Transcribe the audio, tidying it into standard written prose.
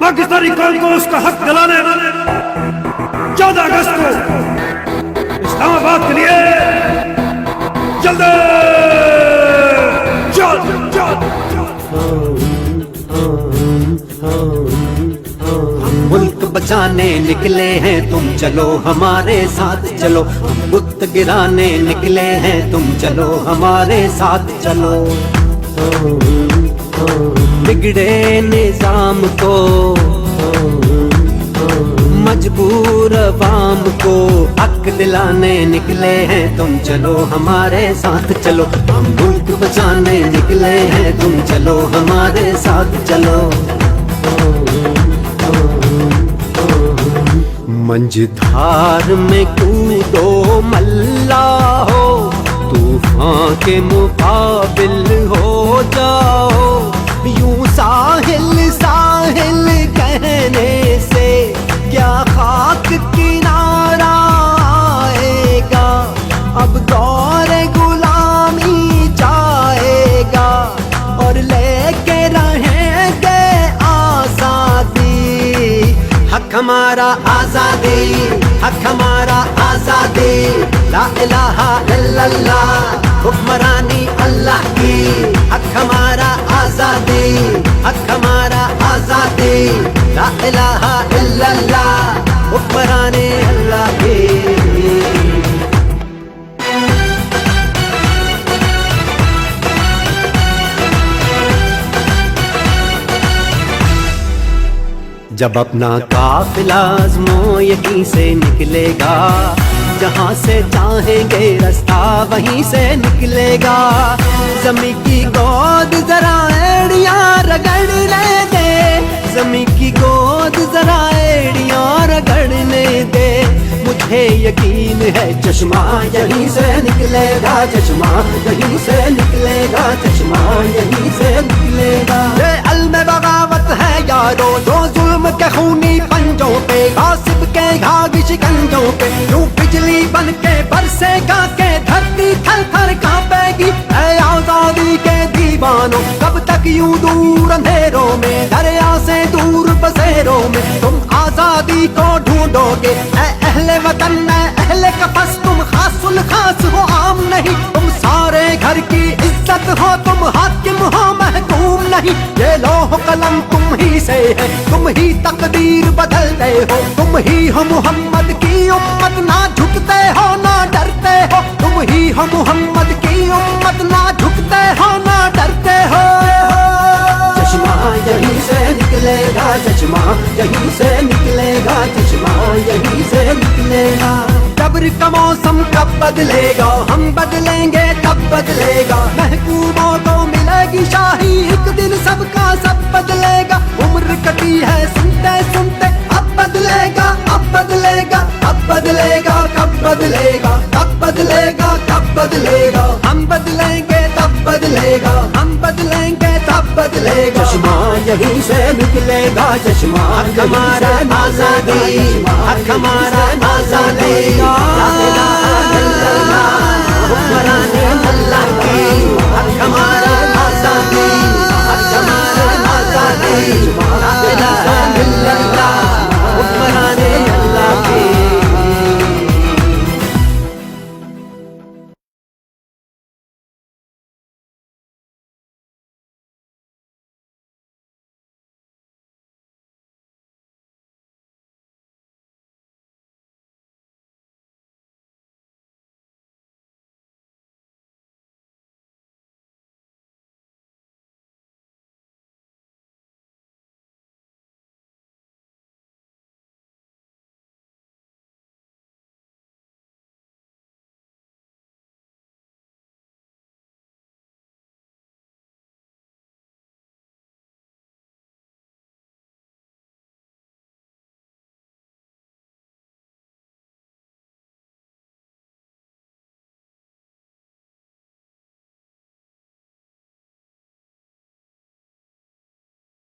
पाकिस्तानी कौम को उसका हक दिलाने 14 अगस्त को इस्लामाबाद के लिए जल्दी मुल्क बचाने निकले हैं तुम चलो हमारे साथ चलो, हम बुत गिराने निकले हैं तुम चलो हमारे साथ चलो। बिगड़े निजाम को मजबूर अवाम को हक दिलाने निकले हैं तुम चलो हमारे साथ चलो, हम मुल्क बचाने निकले हैं तुम चलो हमारे साथ चलो। मंझधार में कूदो मल्ला हो, तूफान के मुकाबिल हो जाओ। यूं साहिल साहिल कहने से क्या खाक किनारा आएगा, अब दौर गुलामी जाएगा और लेके रहेंगे आजादी। हक हमारा आजादी, हक हमारा आजादी, ला इलाहा इल्लल्लाह हुक्मरानी अल्लाह की। हक हमारा आजादी, हक हमारा आजादी, ला इलाहा इल्लल्लाह हुक्मरानी अल्लाह की। जब अपना काफिला आज़मो यहीं से निकलेगा, जहाँ से चाहेंगे रास्ता वहीं से निकलेगा। ज़मीं की गोद जरा एड़ियाँ रगड़ने दे, ज़मीं की गोद जरा एड़ियाँ रगड़ने दे। मुझे यकीन है चश्मा यहीं से निकलेगा, चश्मा यहीं से निकलेगा, चश्मा यहीं से निकलेगा। ये अल्म बगावत है यारो जो जुल्म के खूनी पंजों पे, गासिब के घाघ शिकंजों पे यूं बिजली बन के बरसेगा के धरती थर थर कांपेगी। ऐ आजादी के दीवानों कब तक यूं दूर अंधेरों में, दरिया से दूर बसेरों में तुम आजादी को ढूंढोगे। ऐ अहले वतन ऐ अहले कफस तुम खासुल खास हो आम नहीं, तुम सारे घर की इज्जत हो, तुम हाकिम हो महकूम नहीं। ये लौह कलम तुम ही से है, तुम ही तकदीर बदलते हो, तुम ही हो मोहम्मद की उम्मत, ना झुकते हो ना डरते हो। तुम ही हो मोहम्मद की उम्मत, ना झुकते हो ना डरते हो। चश्मा यहीं से निकलेगा, चश्मा यहीं से निकलेगा, चश्मा यहीं से निकलेगा। कब्र का मौसम कब बदलेगा, हम बदलेंगे तब बदलेगा। महकूमों को मिलेगी शाही, एक दिन सबका सब बदलेगा। उम्र कटी है सुनते सुनते, अब बदलेगा अब बदलेगा अब बदलेगा। कब बदलेगा कब बदलेगा कब बदलेगा, हम बदलेंगे तब बदलेगा, हम बदलेंगे तब बदलेगा। चश्मा यहीं से निकलेगा, चश्मा हमारा आजादी, हक हमारा आजादी, ला इलाहा इल्लल्लाह हुक्मरानी अल्लाह की। हक हमारा आजादी, हक हमारा आजादी।